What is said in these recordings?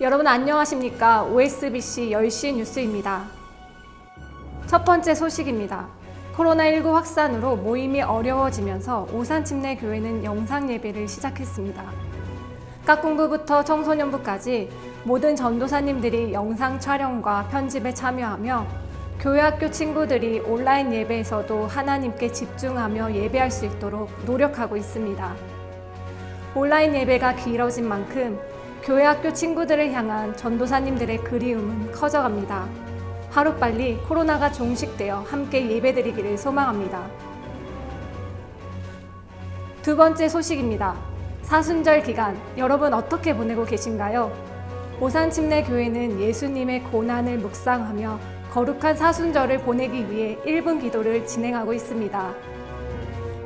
여러분 안녕하십니까? OSBC 10시 뉴스입니다. 첫 번째 소식입니다. 코로나19 확산으로 모임이 어려워지면서 오산침례교회는 영상 예배를 시작했습니다. 깍공부부터 청소년부까지 모든 전도사님들이 영상 촬영과 편집에 참여하며 교회학교 친구들이 온라인 예배에서도 하나님께 집중하며 예배할 수 있도록 노력하고 있습니다. 온라인 예배가 길어진 만큼 교회학교 친구들을 향한 전도사님들의 그리움은 커져갑니다. 하루빨리 코로나가 종식되어 함께 예배드리기를 소망합니다. 두 번째 소식입니다. 사순절 기간 여러분 어떻게 보내고 계신가요? 오산침례교회는 예수님의 고난을 묵상하며 거룩한 사순절을 보내기 위해 1분 기도를 진행하고 있습니다.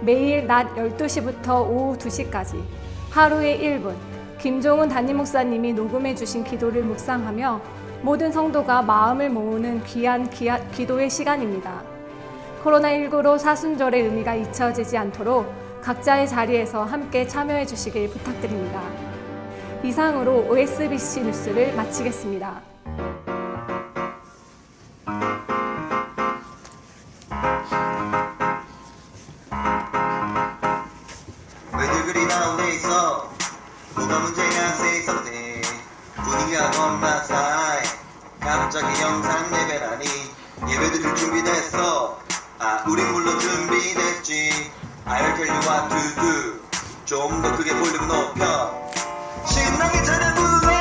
매일 낮 12시부터 오후 2시까지 하루에 1분 김종훈 담임 목사님이 녹음해 주신 기도를 묵상하며 모든 성도가 마음을 모으는 귀한 기도의 시간입니다. 코로나19로 사순절의 의미가 잊혀지지 않도록 각자의 자리에서 함께 참여해 주시길 부탁드립니다. 이상으로 OSBC 뉴스를 마치겠습니다. 왜들 그리 다운돼 있어? 뭐가 문제야 say something. 분위기가 겁나 싸해. 갑자기 영상 예배라니. 예배드릴 준비됐어. 우린 물론 준비됐지. I'll tell you what to do. 좀 더 크게 볼륨 높여. 신나게 찬양 불러.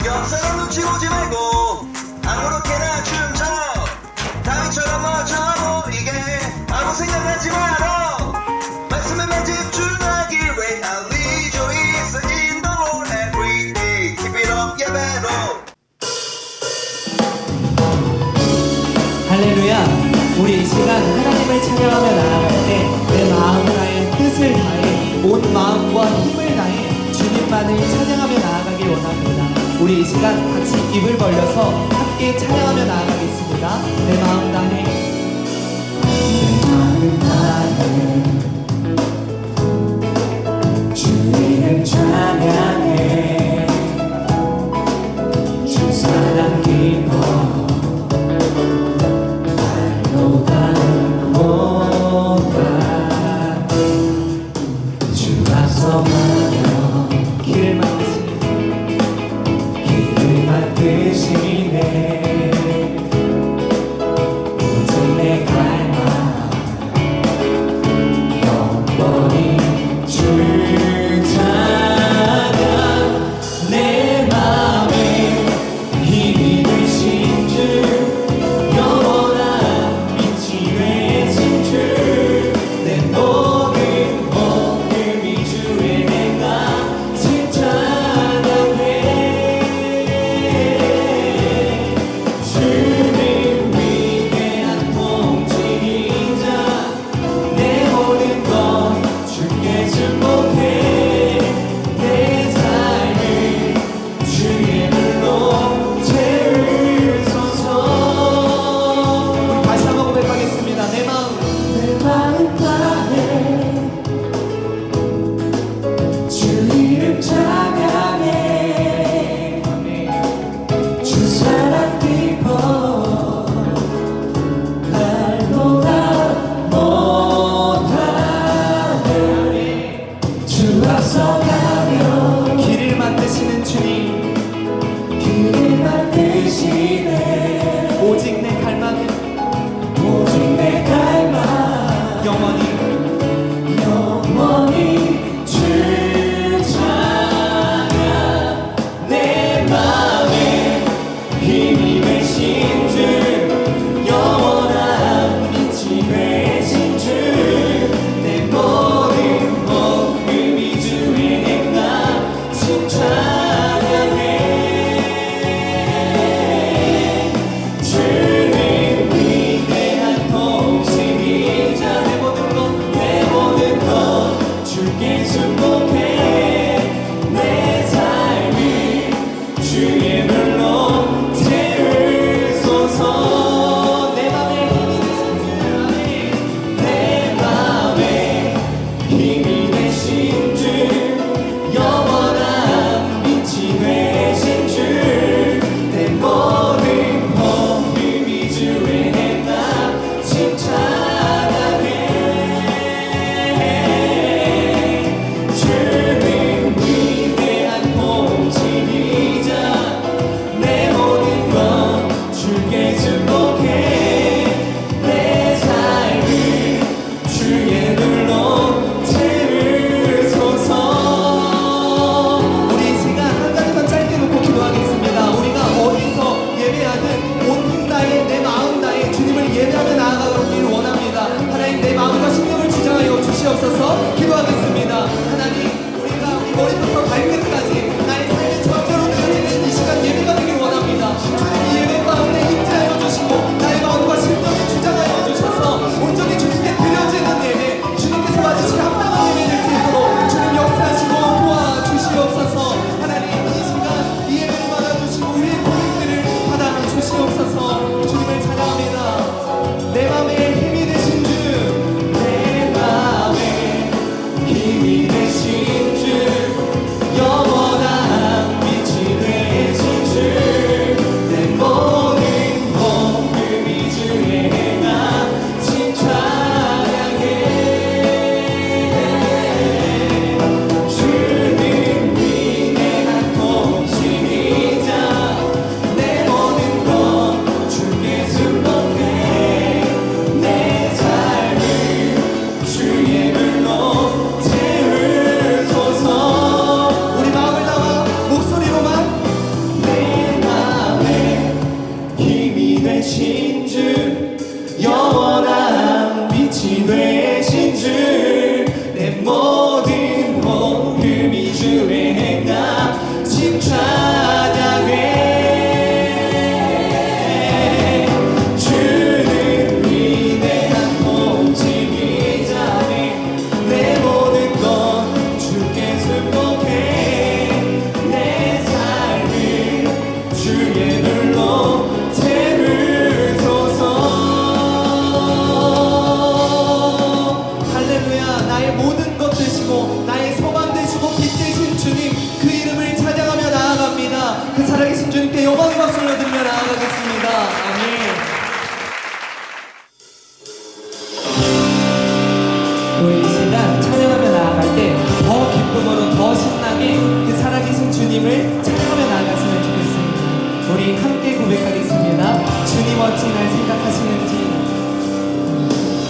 옆 사람 눈치 보지 말고 아무렇게나 춤춰. 다윗처럼 멋져 보이게 아무 생각하지 마라. 말씀에만 집중하길 way I rejoice in the Lord every day. Keep it up 예배로. 할렐루야. 우리 이 시간 하나님을 찬양하며 나아갈 때 내 마음 다해 뜻을 다해 온 마음과 힘을 다해 주님만을 찬양하며 나아가길 원합니다. 우리 이 시간 같이 입을 벌려서 함께 찬양하며 나아가겠습니다. 내 마음 다해 주님을 찬양해 주 사랑 기뻐 길을 막으시네 모든 내 갈망 영원히 주 찬양 우리 함께 고백하겠습니다. 주님 어찌 날 생각하시는지.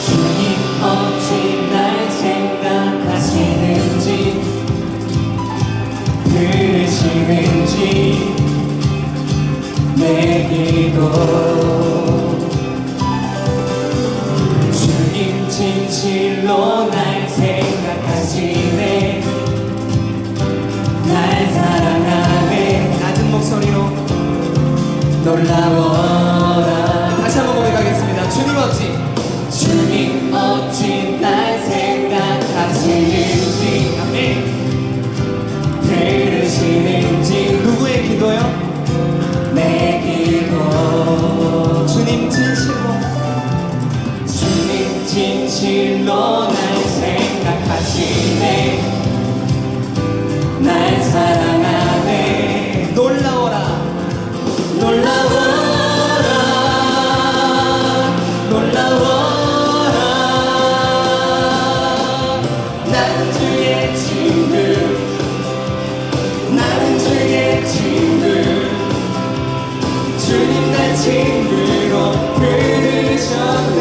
주님 어찌 날 생각하시는지, 들으시는지 내 기도. 주님 진실로 날 생각하시네, 날 사랑하네. 낮은 목소리로 놀라워라. 다시 한번 고백하겠습니다. 주님 어찌 날 생각하시는지, 아멘. 들으시는지. 누구의 기도요? 내 기도. 주님 진실로 날 생각하시네, 날 사랑하네. 놀라워라. 나는 주의 친구, 주님 날 친구로 부르셨네.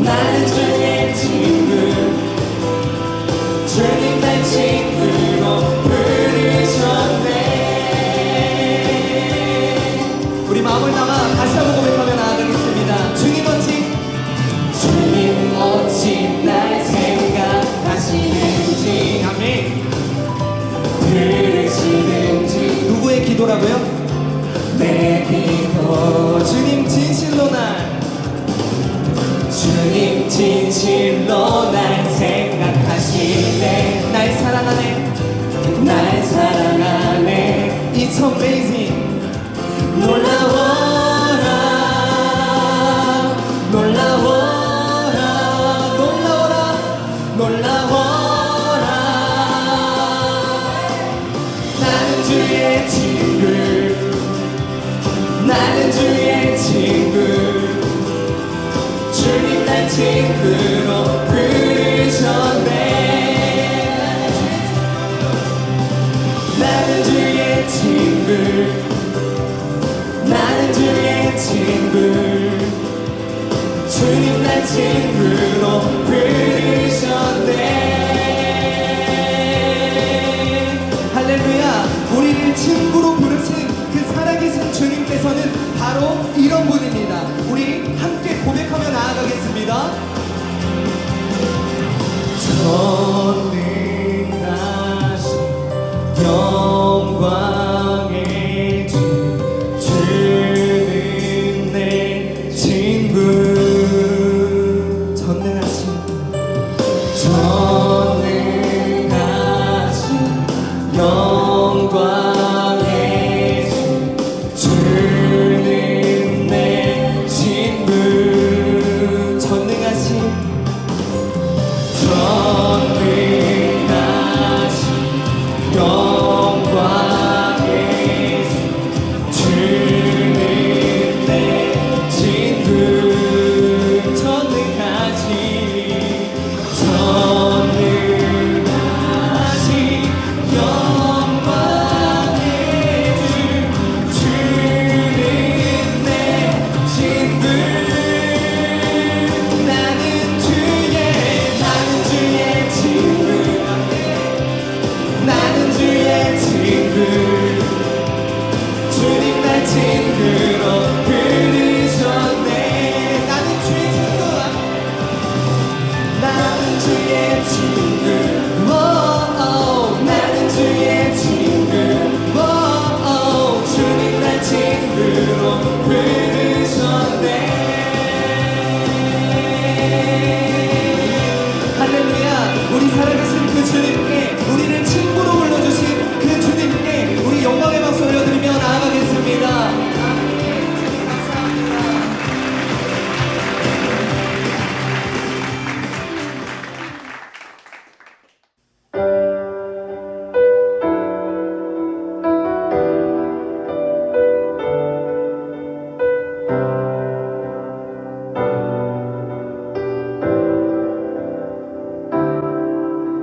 나는 주의 친구, 주님 날 친구로 부르셨네. 우리 마음을 담아 다시 한번 고백하며 나아가겠습니다. 주님 어찌 날 생각하시는지, 아멘. 들으시는지. 누구의 기도라고요? 내 기도. 주님 진실로 날 생각하시네, 날 사랑하네. It's amazing. 놀라워라. 나는 주의 친구, 주님 날 친구로 부르셨네. 나는 주의 친구, 주님 날 친구로 부르셨네. 할렐루야. 우리를 친구로 부르신 그 살아계신 주님께서는 바로 이런 분입니다. 우리 함께 고백하며 나아가겠습니다. 전능하신 영광의 주, 주는 내 친구. 전능하신 영광의 주, 주는 내 친구. 전능하신 영광의 주, 주는 내 친구. 전능하신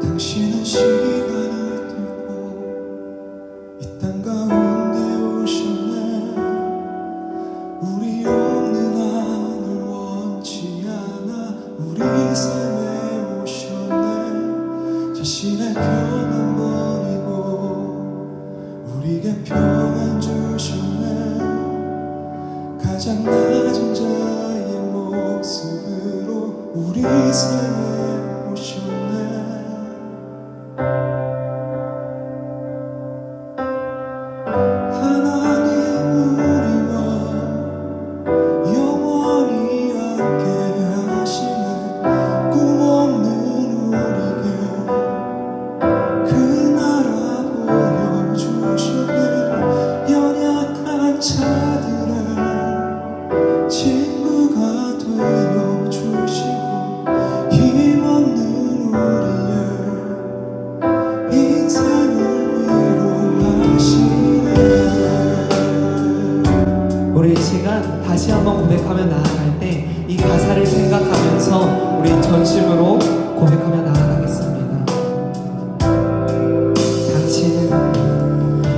당신은 시간을 뚫고 이 땅 가운데 오셨네. 우리 없는 하늘 원치 않아 우리 삶에 오셨네. 자신의 평안 버리고 우리에게 평안 주셨네. 가장 낮은 자의 모습으로 우리 삶에 오셨네. 하나님 우리와 영원히 함께 하시네. 꿈 없는 우리에게 그 나라 보여주시네. 연약한 자들의 친구가 되어주시고 힘없는 우리의 인생을 위로하시네. 우리 이 시간 다시 한번 고백하며 나아갈 때 이 가사를 생각하면서 우리 전심으로 고백하며 나아가겠습니다.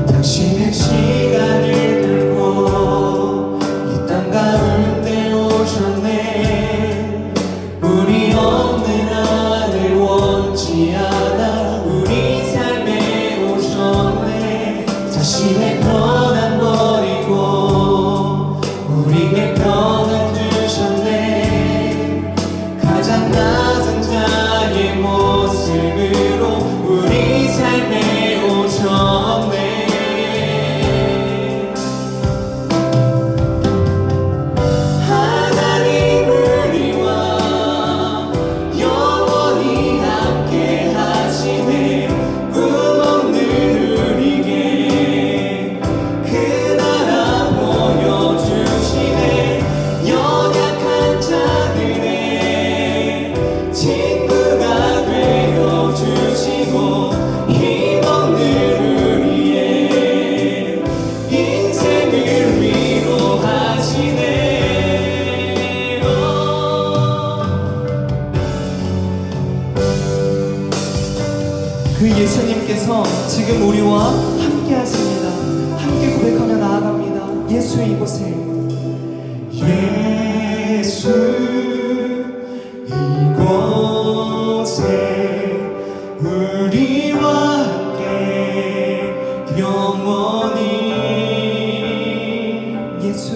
당신의 시간을 뚫고 이 땅 가운데 오셨네. 우리 없는 하늘 원치 않아 우리 삶에 오셨네. 자신의 편안 버리고 우리에게 평안 주셨네. 가장 낮은 자의 모습으로 우리 삶에 오셨네. 하나님 우리와 영원히 함께 하시네. 꿈 없는 우리에게 그 나라 보여주시네. 연약한 자들의 친구가 되어주시고 힘없는 우리의 인생을 위로하시네. 그 예수님께서 지금 우리와 함께 하십니다. 함께 고백하며 나아갑니다. 예수 이곳에 예수 이곳에 우리와 함께 영원히 예수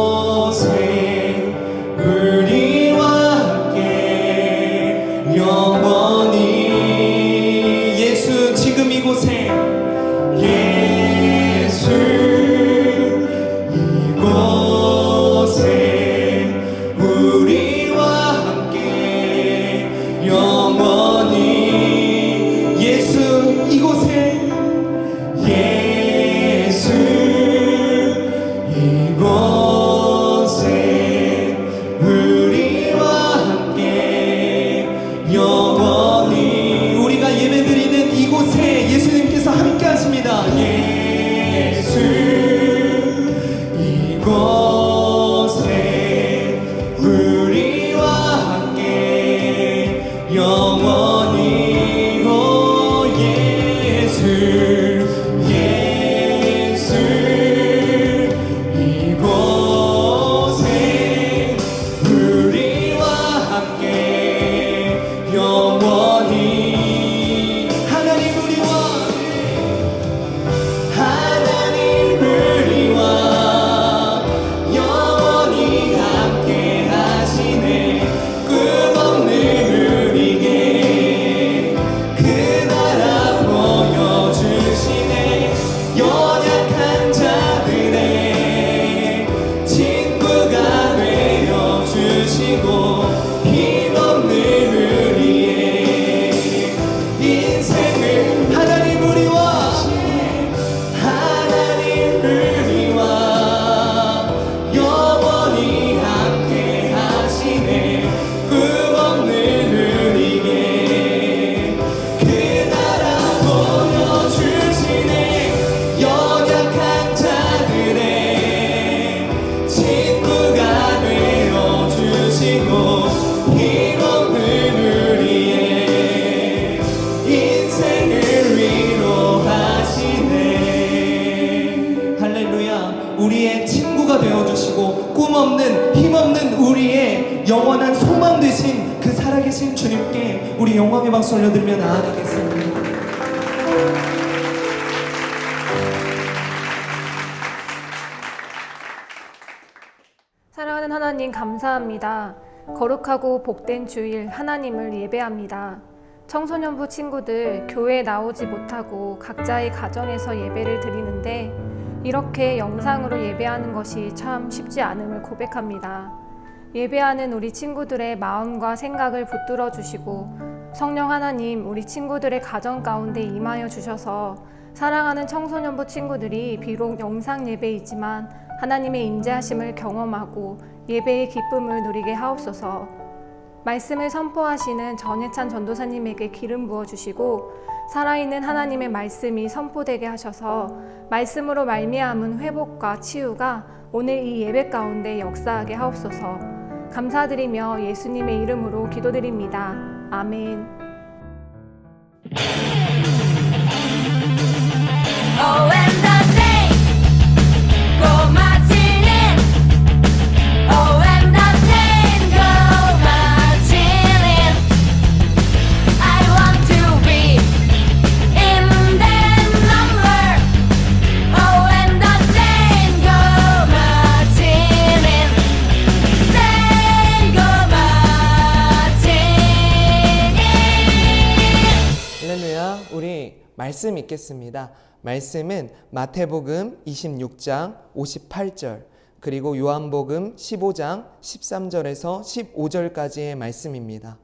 이곳에 우리와 함께 영원히 예수 지금 이곳에 예수 이곳에 힘없는 우리의 영원한 소망 되신 그 살아계신 주님께 우리 영광의 박수 올려드리며 나아가겠습니다. 사랑하는 하나님 감사합니다. 거룩하고 복된 주일 하나님을 예배합니다. 청소년부 친구들 교회에 나오지 못하고 각자의 가정에서 예배를 드리는데 이렇게 영상으로 예배하는 것이 참 쉽지 않음을 고백합니다. 예배하는 우리 친구들의 마음과 생각을 붙들어 주시고 성령 하나님 우리 친구들의 가정 가운데 임하여 주셔서 사랑하는 청소년부 친구들이 비록 영상 예배이지만 하나님의 임재하심을 경험하고 예배의 기쁨을 누리게 하옵소서. 말씀을 선포하시는 전혜찬 전도사님에게 기름 부어주시고 살아있는 하나님의 말씀이 선포되게 하셔서 말씀으로 말미암은 회복과 치유가 오늘 이 예배 가운데 역사하게 하옵소서. 감사드리며 예수님의 이름으로 기도드립니다. 아멘. Oh, and the saints go marching in. Oh, and the saints go marching in. I want to be in their number. Oh, and the saints go marching in. Saints go marching in. 할렐루야. 우리 말씀 읽겠습니다. 말씀은 마태복음 26장 58절 그리고 요한복음 15장 13절에서 15절까지의 말씀입니다.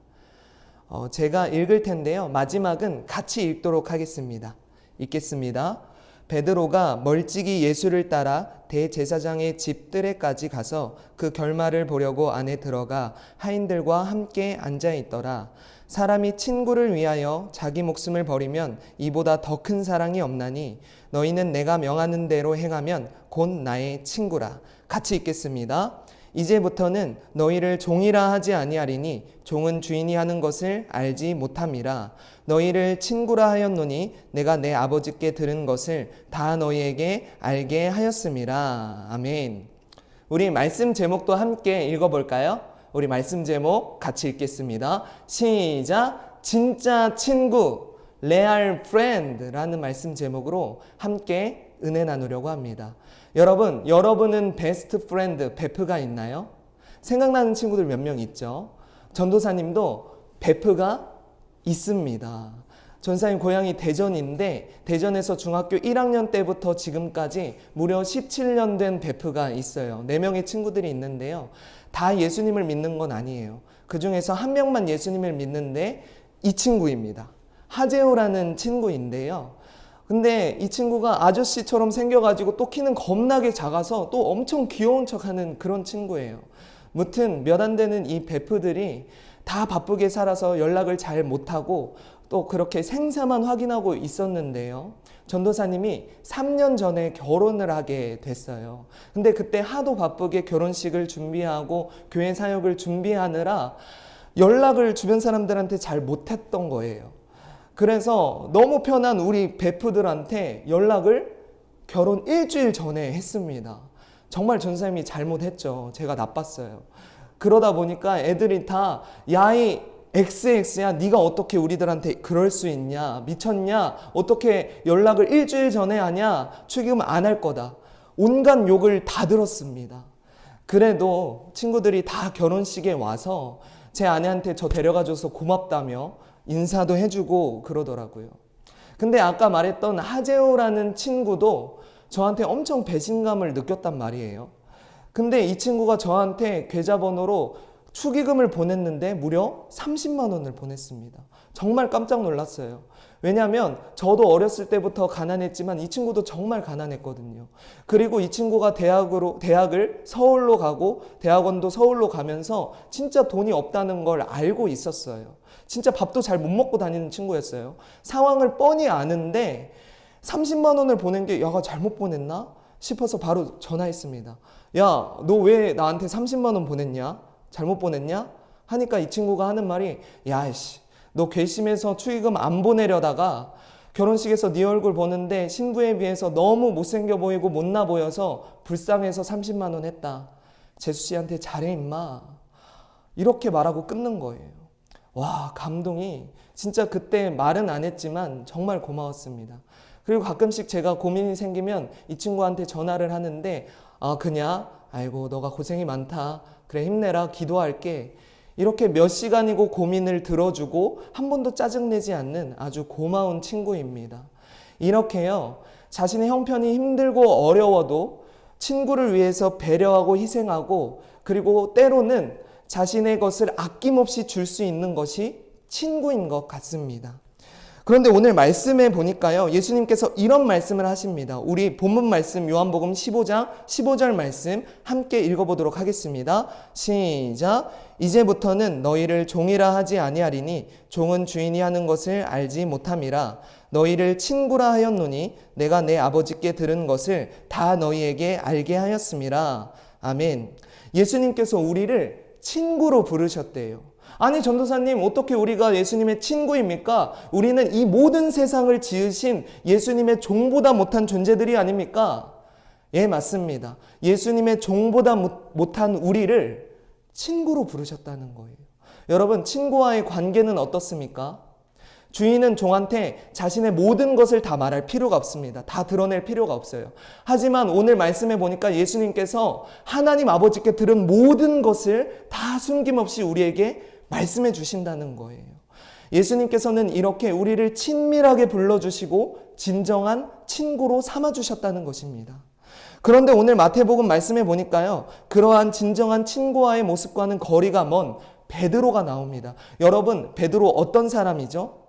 제가 읽을 텐데요. 마지막은 같이 읽도록 하겠습니다. 읽겠습니다. 베드로가 멀찍이 예수를 따라 대제사장의 집 뜰에까지 가서 그 결말을 보려고 안에 들어가 하인들과 함께 앉아 있더라. 사람이 친구를 위하여 자기 목숨을 버리면 이보다 더 큰 사랑이 없나니 너희는 내가 명하는 대로 행하면 곧 나의 친구라. 같이 읽겠습니다. 이제부터는 너희를 종이라 하지 아니하리니 종은 주인이 하는 것을 알지 못함이라. 너희를 친구라 하였노니 내가 내 아버지께 들은 것을 다 너희에게 알게 하였음이라. 아멘. 우리 말씀 제목도 함께 읽어볼까요? 우리 말씀 제목 같이 읽겠습니다. 시작! 진짜 친구, 레알 프렌드라는 말씀 제목으로 함께 은혜 나누려고 합니다. 여러분은 베스트 프렌드, 베프가 있나요? 생각나는 친구들 몇 명 있죠? 전도사님도 베프가 있습니다. 전사님 고향이 대전인데 대전에서 중학교 1학년 때부터 지금까지 무려 17년 된 베프가 있어요. 4명의 친구들이 있는데요. 다 예수님을 믿는 건 아니에요. 그 중에서 한 명만 예수님을 믿는데 이 친구입니다. 하재호라는 친구인데요. 근데 이 친구가 아저씨처럼 생겨가지고 또 키는 겁나게 작아서 또 엄청 귀여운 척하는 그런 친구예요. 무튼 몇 안 되는 이 베프들이 다 바쁘게 살아서 연락을 잘 못하고 또 그렇게 생사만 확인하고 있었는데요. 전도사님이 3년 전에 결혼을 하게 됐어요. 근데 그때 하도 바쁘게 결혼식을 준비하고 교회 사역을 준비하느라 연락을 주변 사람들한테 잘 못했던 거예요. 그래서 너무 편한 우리 베프들한테 연락을 결혼 일주일 전에 했습니다. 정말 전사님이 잘못했죠. 제가 나빴어요. 그러다 보니까 애들이 다 야이 XX야 네가 어떻게 우리들한테 그럴 수 있냐, 미쳤냐, 어떻게 연락을 일주일 전에 하냐, 축의금 안 할 거다, 온갖 욕을 다 들었습니다. 그래도 친구들이 다 결혼식에 와서 제 아내한테 저 데려가줘서 고맙다며 인사도 해주고 그러더라고요. 근데 아까 말했던 하재호라는 친구도 저한테 엄청 배신감을 느꼈단 말이에요. 근데 이 친구가 저한테 계좌번호로 축의금을 보냈는데 무려 30만 원을 보냈습니다. 정말 깜짝 놀랐어요. 왜냐하면 저도 어렸을 때부터 가난했지만 이 친구도 정말 가난했거든요. 그리고 이 친구가 대학을 서울로 가고 대학원도 서울로 가면서 진짜 돈이 없다는 걸 알고 있었어요. 진짜 밥도 잘 못 먹고 다니는 친구였어요. 상황을 뻔히 아는데 30만 원을 보낸 게 야가 잘못 보냈나 싶어서 바로 전화했습니다. 야, 너 왜 나한테 30만 원 보냈냐? 잘못 보냈냐? 하니까 이 친구가 하는 말이 야이씨, 너 괘씸해서 축의금 안 보내려다가 결혼식에서 네 얼굴 보는데 신부에 비해서 너무 못생겨 보이고 못나 보여서 불쌍해서 30만 원 했다. 재수 씨한테 잘해 임마. 이렇게 말하고 끊는 거예요. 와, 감동이 진짜 그때 말은 안 했지만 정말 고마웠습니다. 그리고 가끔씩 제가 고민이 생기면 이 친구한테 전화를 하는데 그냥 아이고 너가 고생이 많다. 그래 힘내라. 기도할게. 이렇게 몇 시간이고 고민을 들어주고 한 번도 짜증내지 않는 아주 고마운 친구입니다. 이렇게요. 자신의 형편이 힘들고 어려워도 친구를 위해서 배려하고 희생하고 그리고 때로는 자신의 것을 아낌없이 줄 수 있는 것이 친구인 것 같습니다. 그런데 오늘 말씀에 보니까요. 예수님께서 이런 말씀을 하십니다. 우리 본문 말씀 요한복음 15장 15절 말씀 함께 읽어보도록 하겠습니다. 시작. 이제부터는 너희를 종이라 하지 아니하리니 종은 주인이 하는 것을 알지 못함이라. 너희를 친구라 하였노니 내가 내 아버지께 들은 것을 다 너희에게 알게 하였음이라. 아멘. 예수님께서 우리를 친구로 부르셨대요. 아니 전도사님 어떻게 우리가 예수님의 친구입니까? 우리는 이 모든 세상을 지으신 예수님의 종보다 못한 존재들이 아닙니까? 예, 맞습니다. 예수님의 종보다 못한 우리를 친구로 부르셨다는 거예요. 여러분, 친구와의 관계는 어떻습니까? 주인은 종한테 자신의 모든 것을 다 말할 필요가 없습니다. 다 드러낼 필요가 없어요. 하지만 오늘 말씀해 보니까 예수님께서 하나님 아버지께 들은 모든 것을 다 숨김없이 우리에게 말씀해 주신다는 거예요. 예수님께서는 이렇게 우리를 친밀하게 불러주시고 진정한 친구로 삼아주셨다는 것입니다. 그런데 오늘 마태복음 말씀해 보니까요. 그러한 진정한 친구와의 모습과는 거리가 먼 베드로가 나옵니다. 여러분, 베드로 어떤 사람이죠?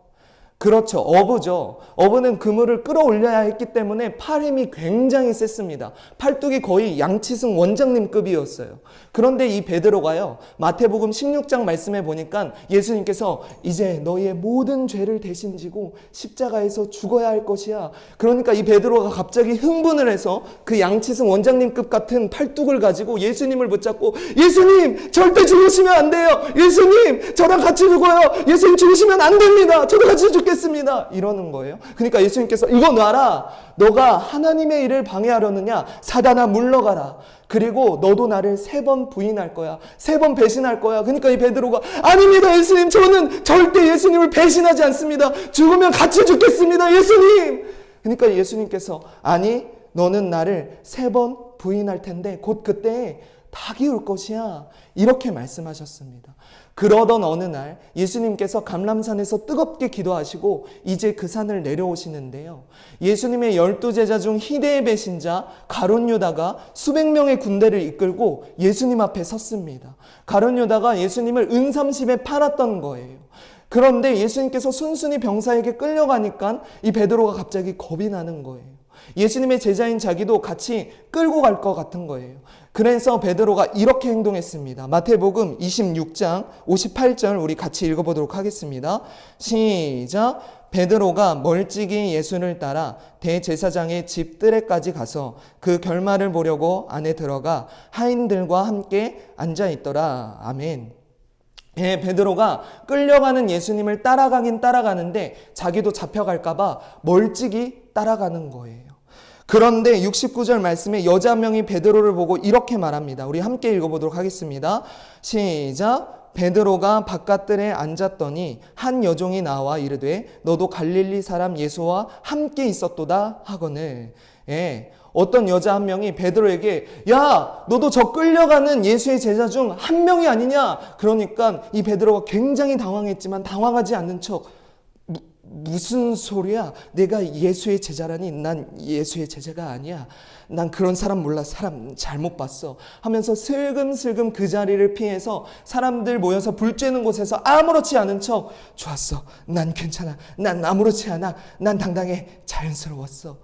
그렇죠. 어부죠. 어부는 그물을 끌어올려야 했기 때문에 팔 힘이 굉장히 셌습니다. 팔뚝이 거의 양치승 원장님급이었어요. 그런데 이 베드로가요. 마태복음 16장 말씀해 보니까 예수님께서 이제 너희의 모든 죄를 대신 지고 십자가에서 죽어야 할 것이야. 그러니까 이 베드로가 갑자기 흥분을 해서 그 양치승 원장님급 같은 팔뚝을 가지고 예수님을 붙잡고 예수님 절대 죽으시면 안 돼요. 예수님 저랑 같이 죽어요. 예수님 죽으시면 안 됩니다. 저도 같이 죽겠습니다. 이러는 거예요. 그러니까 예수님께서 이거 놔라. 너가 하나님의 일을 방해하려느냐? 사단아 물러가라. 그리고 너도 나를 3번 부인할 거야. 3번 배신할 거야. 그러니까 이 베드로가 아닙니다. 예수님 저는 절대 예수님을 배신하지 않습니다. 죽으면 같이 죽겠습니다. 예수님. 그러니까 예수님께서 아니 너는 나를 3번 부인할 텐데 곧 그때 닭이 올 것이야. 이렇게 말씀하셨습니다. 그러던 어느 날 예수님께서 감람산에서 뜨겁게 기도하시고 이제 그 산을 내려오시는데요. 예수님의 12제자 중 희대의 배신자 가룟 유다가 수백 명의 군대를 이끌고 예수님 앞에 섰습니다. 가룟 유다가 예수님을 은30에 팔았던 거예요. 그런데 예수님께서 순순히 병사에게 끌려가니까 이 베드로가 갑자기 겁이 나는 거예요. 예수님의 제자인 자기도 같이 끌고 갈 것 같은 거예요. 그래서 베드로가 이렇게 행동했습니다. 마태복음 26장 58절 우리 같이 읽어보도록 하겠습니다. 시작. 베드로가 멀찍이 예수를 따라 대제사장의 집 뜰에까지 가서 그 결말을 보려고 안에 들어가 하인들과 함께 앉아있더라. 아멘. 예, 베드로가 끌려가는 예수님을 따라가긴 따라가는데 자기도 잡혀갈까봐 멀찍이 따라가는 거예요. 그런데 69절 말씀에 여자 한 명이 베드로를 보고 이렇게 말합니다. 우리 함께 읽어보도록 하겠습니다. 시작. 베드로가 바깥들에 앉았더니 한 여종이 나와 이르되 너도 갈릴리 사람 예수와 함께 있었도다 하거늘. 예, 어떤 여자 한 명이 베드로에게 야 너도 저 끌려가는 예수의 제자 중 한 명이 아니냐. 그러니까 이 베드로가 굉장히 당황했지만 당황하지 않는 척 무슨 소리야? 내가 예수의 제자라니? 난 예수의 제자가 아니야. 난 그런 사람 몰라. 사람 잘못 봤어. 하면서 슬금슬금 그 자리를 피해서 사람들 모여서 불 쬐는 곳에서 아무렇지 않은 척 좋았어. 난 괜찮아. 난 아무렇지 않아. 난 당당해. 자연스러웠어.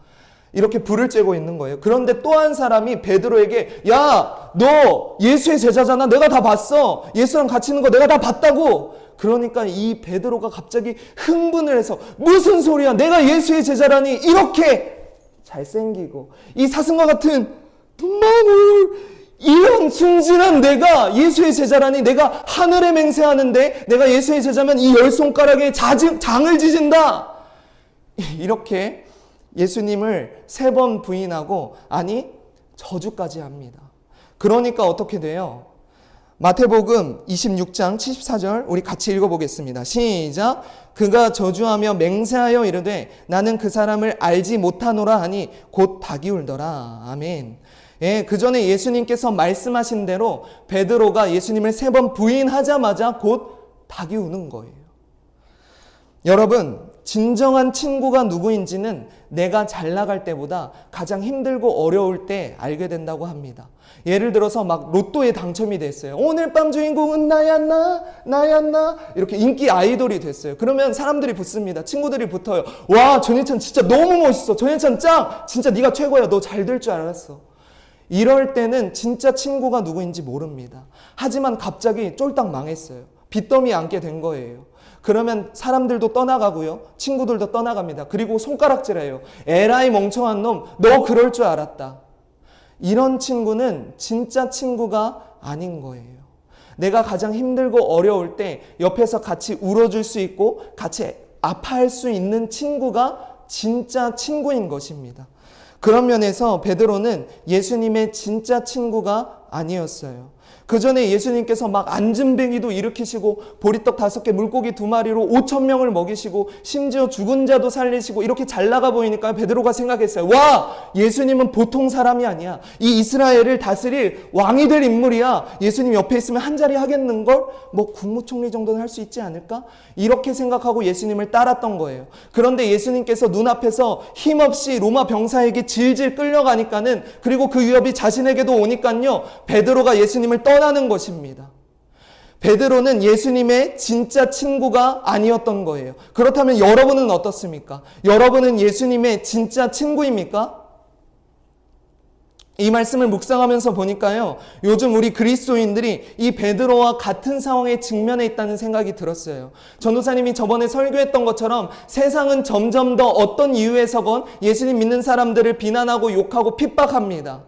이렇게 불을 쬐고 있는 거예요. 그런데 또 한 사람이 베드로에게 야, 너 예수의 제자잖아. 내가 다 봤어. 예수랑 같이 있는 거 내가 다 봤다고. 그러니까 이 베드로가 갑자기 흥분을 해서 무슨 소리야. 내가 예수의 제자라니. 이렇게 잘생기고 이 사슴과 같은 눈망울 이런 순진한 내가 예수의 제자라니. 내가 하늘에 맹세하는데 내가 예수의 제자면 이 10손가락에 장을 지진다. 이렇게 예수님을 3번 부인하고 아니 저주까지 합니다. 그러니까 어떻게 돼요? 마태복음 26장 74절 우리 같이 읽어보겠습니다. 시작. 그가 저주하며 맹세하여 이르되 나는 그 사람을 알지 못하노라 하니 곧 닭이 울더라. 아멘. 예, 그 전에 예수님께서 말씀하신 대로 베드로가 예수님을 3번 부인하자마자 곧 닭이 우는 거예요. 여러분, 진정한 친구가 누구인지는 내가 잘 나갈 때보다 가장 힘들고 어려울 때 알게 된다고 합니다. 예를 들어서 막 로또에 당첨이 됐어요. 오늘 밤 주인공은 나야 나 이렇게 인기 아이돌이 됐어요. 그러면 사람들이 붙습니다. 친구들이 붙어요. 와, 전예찬 진짜 너무 멋있어. 전예찬 짱! 진짜 네가 최고야. 너 잘 될 줄 알았어. 이럴 때는 진짜 친구가 누구인지 모릅니다. 하지만 갑자기 쫄딱 망했어요. 빚더미에 앉게 된 거예요. 그러면 사람들도 떠나가고요. 친구들도 떠나갑니다. 그리고 손가락질해요. 에라이 멍청한 놈, 너 그럴 줄 알았다. 이런 친구는 진짜 친구가 아닌 거예요. 내가 가장 힘들고 어려울 때 옆에서 같이 울어줄 수 있고 같이 아파할 수 있는 친구가 진짜 친구인 것입니다. 그런 면에서 베드로는 예수님의 진짜 친구가 아니었어요. 그 전에 예수님께서 막 안진뱅이도 일으키시고 보리떡 5개 물고기 2마리로 5,000명을 먹이시고 심지어 죽은 자도 살리시고 이렇게 잘 나가 보이니까 베드로가 생각했어요. 와, 예수님은 보통 사람이 아니야. 이 이스라엘을 다스릴 왕이 될 인물이야. 예수님 옆에 있으면 한 자리 하겠는걸? 뭐 국무총리 정도는 할 수 있지 않을까? 이렇게 생각하고 예수님을 따랐던 거예요. 그런데 예수님께서 눈앞에서 힘없이 로마 병사에게 질질 끌려가니까는, 그리고 그 위협이 자신에게도 오니까요, 베드로가 예수님을 떠나는 것입니다. 베드로는 예수님의 진짜 친구가 아니었던 거예요. 그렇다면 여러분은 어떻습니까? 여러분은 예수님의 진짜 친구입니까? 이 말씀을 묵상하면서 보니까요, 요즘 우리 그리스도인들이 이 베드로와 같은 상황에 직면해 있다는 생각이 들었어요. 전도사님이 저번에 설교했던 것처럼 세상은 점점 더 어떤 이유에서건 예수님 믿는 사람들을 비난하고 욕하고 핍박합니다.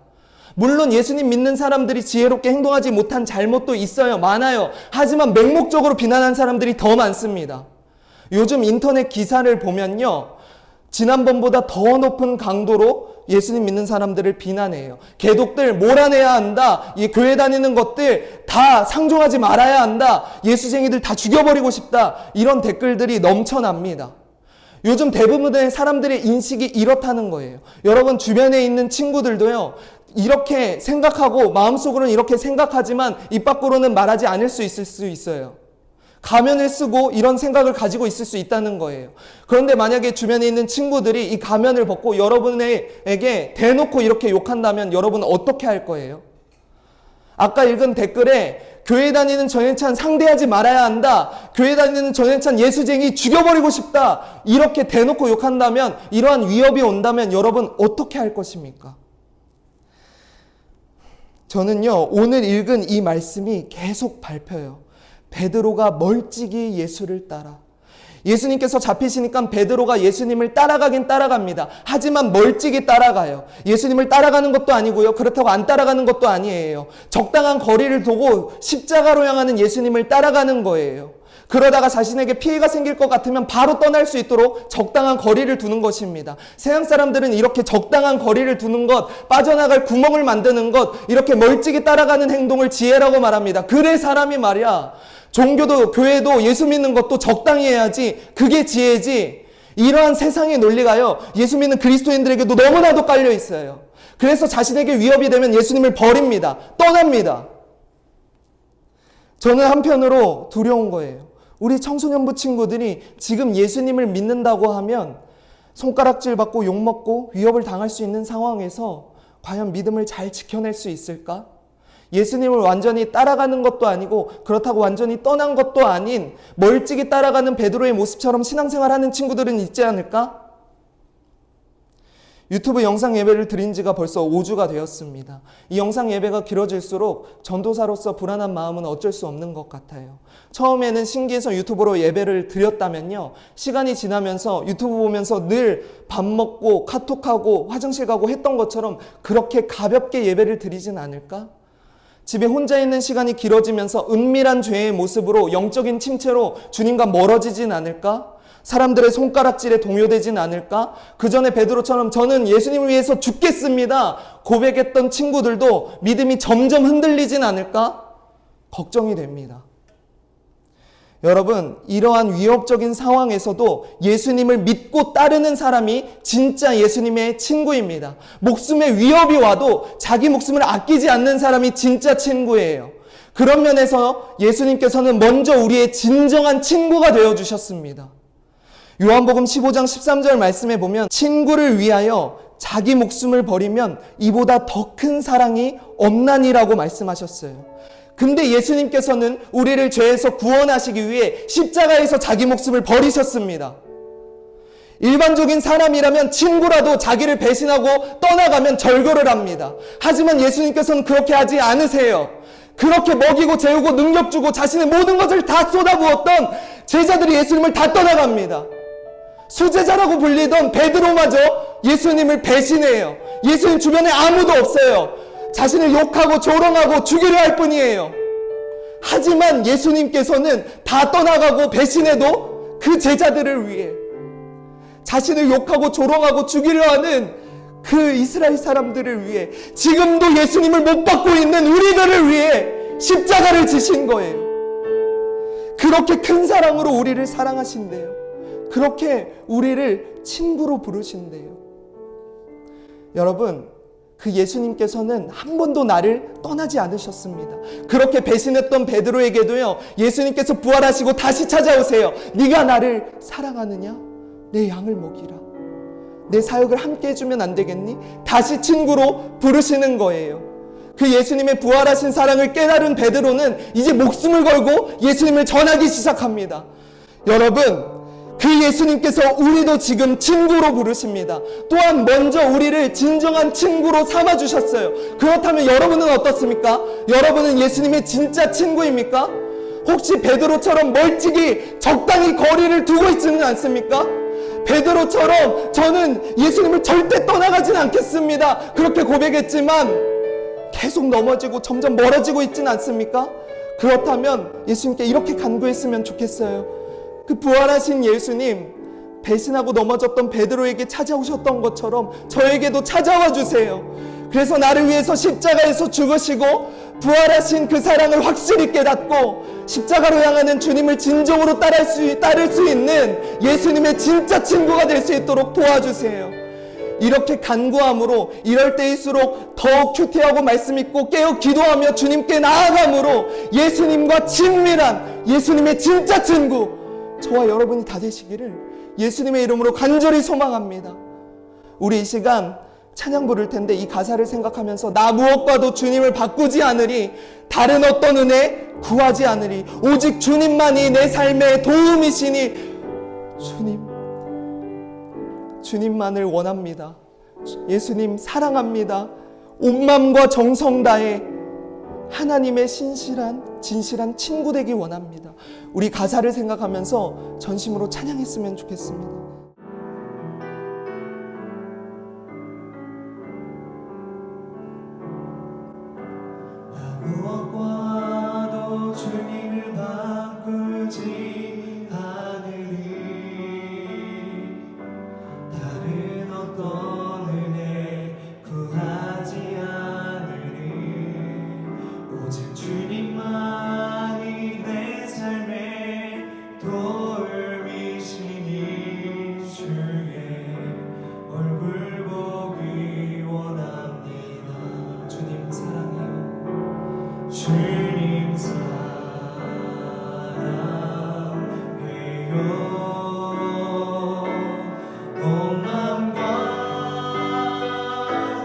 물론 예수님 믿는 사람들이 지혜롭게 행동하지 못한 잘못도 있어요. 많아요. 하지만 맹목적으로 비난한 사람들이 더 많습니다. 요즘 인터넷 기사를 보면요, 지난번보다 더 높은 강도로 예수님 믿는 사람들을 비난해요. 개독들 몰아내야 한다. 이 교회 다니는 것들 다 상종하지 말아야 한다. 예수쟁이들 다 죽여버리고 싶다. 이런 댓글들이 넘쳐납니다. 요즘 대부분의 사람들의 인식이 이렇다는 거예요. 여러분 주변에 있는 친구들도요, 이렇게 생각하고 마음속으로는 이렇게 생각하지만 입 밖으로는 말하지 않을 수 있을 수 있어요. 가면을 쓰고 이런 생각을 가지고 있을 수 있다는 거예요. 그런데 만약에 주변에 있는 친구들이 이 가면을 벗고 여러분에게 대놓고 이렇게 욕한다면 여러분은 어떻게 할 거예요? 아까 읽은 댓글에 교회 다니는 전예찬 상대하지 말아야 한다. 교회 다니는 전예찬 예수쟁이 죽여버리고 싶다. 이렇게 대놓고 욕한다면, 이러한 위협이 온다면 여러분 어떻게 할 것입니까? 저는요, 오늘 읽은 이 말씀이 계속 밟혀요. 베드로가 멀찍이 예수를 따라. 예수님께서 잡히시니까 베드로가 예수님을 따라가긴 따라갑니다. 하지만 멀찍이 따라가요. 예수님을 따라가는 것도 아니고요, 그렇다고 안 따라가는 것도 아니에요. 적당한 거리를 두고 십자가로 향하는 예수님을 따라가는 거예요. 그러다가 자신에게 피해가 생길 것 같으면 바로 떠날 수 있도록 적당한 거리를 두는 것입니다. 세상 사람들은 이렇게 적당한 거리를 두는 것, 빠져나갈 구멍을 만드는 것, 이렇게 멀찍이 따라가는 행동을 지혜라고 말합니다. 그래 사람이 말이야, 종교도 교회도 예수 믿는 것도 적당히 해야지, 그게 지혜지. 이러한 세상의 논리가요, 예수 믿는 그리스도인들에게도 너무나도 깔려 있어요. 그래서 자신에게 위협이 되면 예수님을 버립니다. 떠납니다. 저는 한편으로 두려운 거예요. 우리 청소년부 친구들이 지금 예수님을 믿는다고 하면 손가락질 받고 욕먹고 위협을 당할 수 있는 상황에서 과연 믿음을 잘 지켜낼 수 있을까? 예수님을 완전히 따라가는 것도 아니고 그렇다고 완전히 떠난 것도 아닌 멀찍이 따라가는 베드로의 모습처럼 신앙생활하는 친구들은 있지 않을까? 유튜브 영상 예배를 드린 지가 벌써 5주가 되었습니다. 이 영상 예배가 길어질수록 전도사로서 불안한 마음은 어쩔 수 없는 것 같아요. 처음에는 신기해서 유튜브로 예배를 드렸다면요, 시간이 지나면서 유튜브 보면서 늘 밥 먹고 카톡하고 화장실 가고 했던 것처럼 그렇게 가볍게 예배를 드리진 않을까? 집에 혼자 있는 시간이 길어지면서 은밀한 죄의 모습으로 영적인 침체로 주님과 멀어지진 않을까? 사람들의 손가락질에 동요되진 않을까? 그 전에 베드로처럼 저는 예수님을 위해서 죽겠습니다 고백했던 친구들도 믿음이 점점 흔들리진 않을까? 걱정이 됩니다. 여러분, 이러한 위협적인 상황에서도 예수님을 믿고 따르는 사람이 진짜 예수님의 친구입니다. 목숨의 위협이 와도 자기 목숨을 아끼지 않는 사람이 진짜 친구예요. 그런 면에서 예수님께서는 먼저 우리의 진정한 친구가 되어주셨습니다. 요한복음 15장 13절 말씀에 보면 친구를 위하여 자기 목숨을 버리면 이보다 더 큰 사랑이 없나니라고 말씀하셨어요. 근데 예수님께서는 우리를 죄에서 구원하시기 위해 십자가에서 자기 목숨을 버리셨습니다. 일반적인 사람이라면 친구라도 자기를 배신하고 떠나가면 절교를 합니다. 하지만 예수님께서는 그렇게 하지 않으세요. 그렇게 먹이고 재우고 능력 주고 자신의 모든 것을 다 쏟아부었던 제자들이 예수님을 다 떠나갑니다. 수제자라고 불리던 베드로마저 예수님을 배신해요. 예수님 주변에 아무도 없어요. 자신을 욕하고 조롱하고 죽이려 할 뿐이에요. 하지만 예수님께서는 다 떠나가고 배신해도 그 제자들을 위해, 자신을 욕하고 조롱하고 죽이려 하는 그 이스라엘 사람들을 위해, 지금도 예수님을 못 받고 있는 우리들을 위해 십자가를 지신 거예요. 그렇게 큰 사랑으로 우리를 사랑하신대요. 그렇게 우리를 친구로 부르신대요. 여러분, 그 예수님께서는 한 번도 나를 떠나지 않으셨습니다. 그렇게 배신했던 베드로에게도요, 예수님께서 부활하시고 다시 찾아오세요. 네가 나를 사랑하느냐? 내 양을 먹이라. 내 사역을 함께 해주면 안 되겠니? 다시 친구로 부르시는 거예요. 그 예수님의 부활하신 사랑을 깨달은 베드로는 이제 목숨을 걸고 예수님을 전하기 시작합니다. 여러분, 그 예수님께서 우리도 지금 친구로 부르십니다. 또한 먼저 우리를 진정한 친구로 삼아주셨어요. 그렇다면 여러분은 어떻습니까? 여러분은 예수님의 진짜 친구입니까? 혹시 베드로처럼 멀찍이 적당히 거리를 두고 있지는 않습니까? 베드로처럼 저는 예수님을 절대 떠나가진 않겠습니다 그렇게 고백했지만 계속 넘어지고 점점 멀어지고 있지는 않습니까? 그렇다면 예수님께 이렇게 간구했으면 좋겠어요. 그 부활하신 예수님, 배신하고 넘어졌던 베드로에게 찾아오셨던 것처럼 저에게도 찾아와 주세요. 그래서 나를 위해서 십자가에서 죽으시고 부활하신 그 사랑을 확실히 깨닫고 십자가로 향하는 주님을 진정으로 따를 수 있는 예수님의 진짜 친구가 될 수 있도록 도와주세요. 이렇게 간구함으로 이럴 때일수록 더 큐티하고 말씀 있고 깨어 기도하며 주님께 나아감으로 예수님과 친밀한 예수님의 진짜 친구, 저와 여러분이 다 되시기를 예수님의 이름으로 간절히 소망합니다. 우리 이 시간 찬양 부를 텐데 이 가사를 생각하면서 나 무엇과도 주님을 바꾸지 않으리, 다른 어떤 은혜 구하지 않으리, 오직 주님만이 내 삶의 도움이시니 주님만을 원합니다. 예수님 사랑합니다. 온 마음과 정성 다해 하나님의 진실한 친구 되기 원합니다. 우리 가사를 생각하면서 전심으로 찬양했으면 좋겠습니다. 무엇과도 주님을 바꾸지 않으리, 다른 어떤 은혜 구하지 않으리, 오직 주님만이 내 삶의 도움이시니 주의 얼굴 보기 원합니다. 주님 사랑해요. 주님 사랑해요. 온 마음과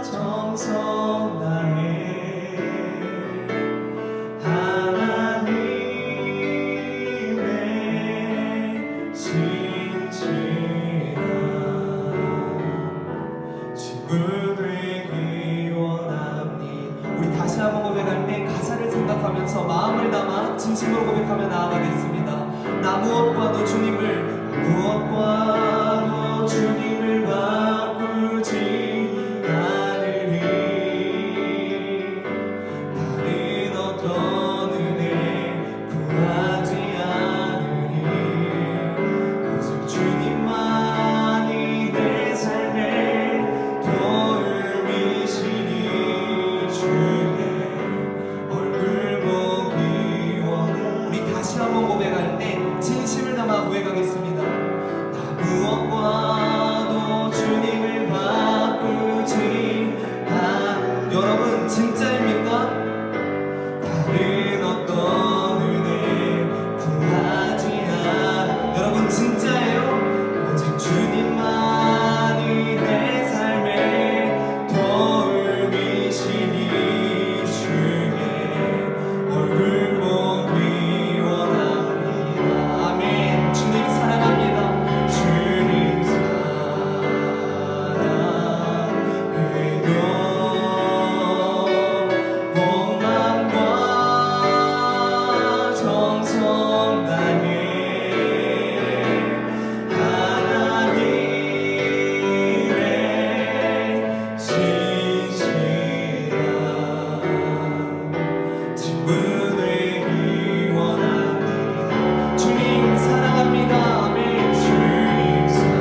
정성 다해 하나님의 진실한 친구 되기 원합니다. 우리 다시 한번 고백할 때 가사를 생각하면서 마음을 담아 진심으로 고백하며 나아가겠습니다. 나 무엇과도 주님을 바꾸지 않으리, 다른 어떤 은혜 구하지 않으리, 오직 주님 고백하겠습니다. 나 무엇과도 주님을 바꾸지 여러분 진짜입니까? 다른 어떤 은혜 구하지 여러분 진짜예요? 오직 주님만이 내 삶의 도움이시니 주의 얼굴 보기 원합니다. 아멘. 주님 사랑합니다. 주님 사랑해요. 온 마음과 정성 다해 하나님의 신실한 친구 되기 원합니다. 주님 사랑합니다. 아멘. 주님 사랑해요.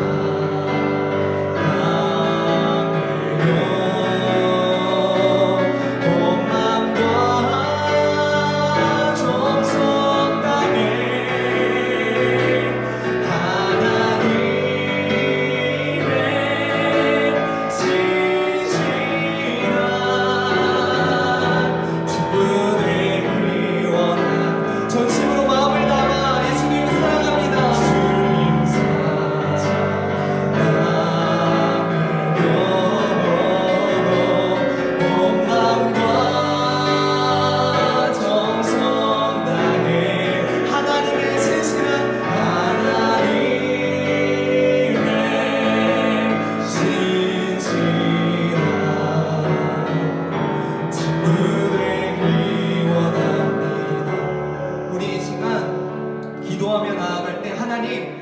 온 마음과 정성 다해 하나님의 신실한 친구 되기 원합니다. 전심으로 마음을 담아 예수님 사랑합니다. 주님 사랑해요. 온 마음과 정성 다해 하나님의 신실한 친구 되기 원합니다. 우리 이 시간 기도하며 나아갈 때 하나님의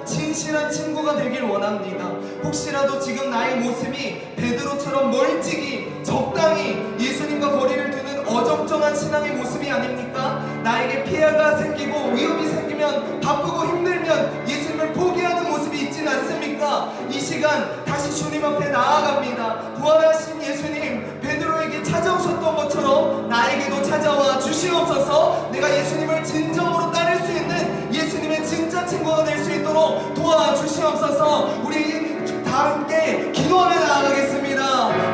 진실한 친구가 되길 원합니다. 혹시라도 지금 나의 모습이 베드로처럼 멀찍이 적당히 예수님과 거리를 두는 어정쩡한 신앙의 모습이 아닙니까? 나에게 피해가 생기고 위험이 생기면 바쁘고 힘들면 예수님을 포기하는 모습이 있진 않습니까? 이 시간 다시 주님 앞에 나아갑니다. 부활하신 예수님 베드로에게 찾아오셨던 것처럼 나에게도 찾아와 주시옵소서. 내가 예수님을 진정으로 따를 수 있는 예수님의 진짜 친구가 될 수 있도록 도와주시옵소서. 우리 다 함께 기도하며 나아가겠습니다.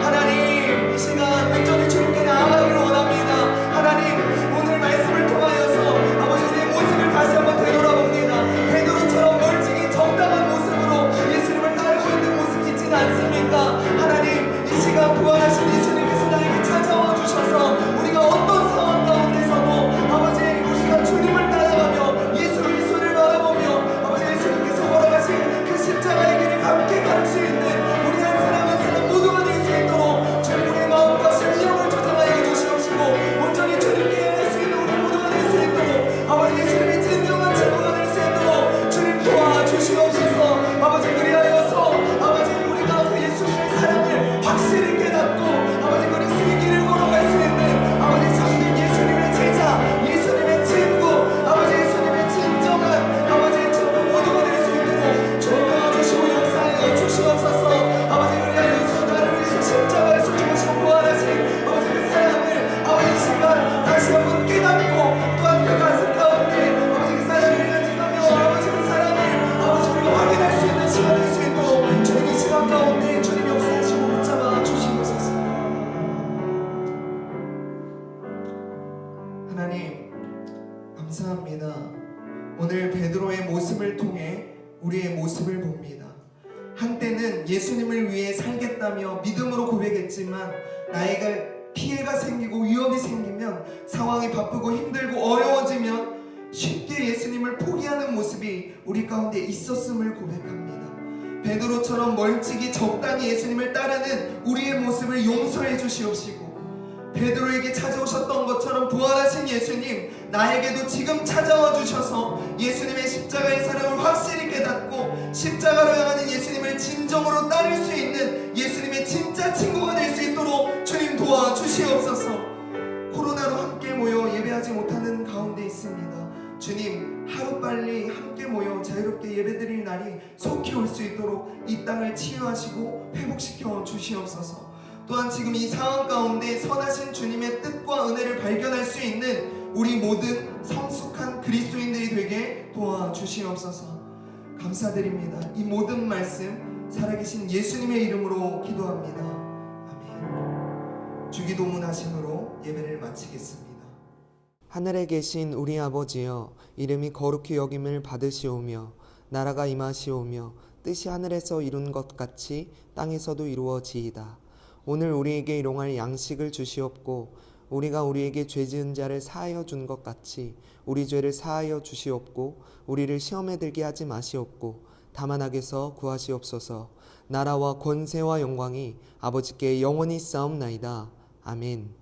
하나님 이 시간 온전히 주님께 나아가기를 원합니다. 하나님 오늘 말씀을 통하여서 아버지 우리의 모습을 다시 한번 되돌아봅니다. 베드로처럼 멀찍이 적당한 모습으로 예수님을 따르고 있는 모습이 있지는 않습니까? 하나님 이 시간 부활하신 예수님께서 나에게 찾아와 주셔서 우리가 어떤 상황 가운데서도 아버지 우리가 주님을 따라가며 예수 그리스도를 바라보며 아버지 예수님께서 걸어가신 그 십자가의 길을 함께 갈 수 있는 우리 한 사람 한 사람 모두가 될 수 있도록 주님 우리의 마음과 심령을 조정하여 주시옵시고 온전히 주님께 향할 수 있는 우리 모두가 될 수 있도록 아버지 예수님의 진정한 친구가 될 수 있도록 주님 도와주시옵소서. 아버지 그리하여서 아버지 우리가 그 예수님의 사랑을 확실히 깨닫고 아버지 그리스도의 길을 걸어갈 수 있는 아버지 참된 예수님의 제자 예수님의 친구 아버지 예수님의 진정한 아버지 친구 모두가 될 수 있도록 주님 도와주시고 역사하여 주시옵소서. 아버지 그리하여서 나를 위해서 십자가에서 죽으시고 부활하신 아버지 그 사랑을 아버지 이 시간 다시 한번 깨닫고 또한 그 가슴 가운데 아버지 그 사랑을 간직하며 아버지 그 사랑을 아버지 우리가 확인할 수 있는 시간 될 수 있도록 주님 이 시간 가운데 주님 역사하시고 붙잡아 주시옵소서. 하나님 감사합니다. 오늘 베드로의 모습을 통해 우리의 모습을 봅니다. 한때는 예수님을 위해 살겠다며 믿음으로 고백했지만 나에게 피해가 생기고 위험이 생기면 상황이 바쁘고 힘들고 어려워지면 쉽게 예수님을 포기하는 모습이 우리 가운데 있었음을 고백합니다. 베드로처럼 멀찍이 적당히 예수님을 따르는 우리의 모습을 용서해 주시옵시고 베드로에게 찾아오셨던 것처럼 부활하신 예수님 나에게도 지금 찾아와 주셔서 예수님의 십자가의 사랑을 확실히 깨닫고 십자가로 향하는 예수님을 진정으로 따를 수 있는 예수님의 진짜 친구가 될 수 있도록 주님 도와주시옵소서. 코로나로 함께 모여 예배하지 못하는 가운데 있습니다. 주님 하루빨리 함께 모여 자유롭게 예배드릴 날이 속히 올 수 있도록 이 땅을 치유하시고 회복시켜 주시옵소서. 또한 지금 이 상황 가운데 선하신 주님의 뜻과 은혜를 발견할 수 있는 우리 모든 성숙한 그리스도인들이 되게 되게 도와주시옵소서. 감사드립니다. 이 모든 말씀 살아계신 예수님의 이름으로 기도합니다. 아멘. 주기도문 하심으로 예배를 마치겠습니다. 하늘에 계신 우리 아버지여, 이름이 거룩히 여김을 받으시오며 나라가 임하시오며 뜻이 하늘에서 이룬 것 같이 땅에서도 이루어지이다. 오늘 우리에게 일용할 양식을 주시옵고 우리가 우리에게 죄 지은 자를 사하여 준 것 같이 우리 죄를 사하여 주시옵고 우리를 시험에 들게 하지 마시옵고 다만 악에서 구하시옵소서. 나라와 권세와 영광이 아버지께 영원히 쌓옵나이다. 아멘.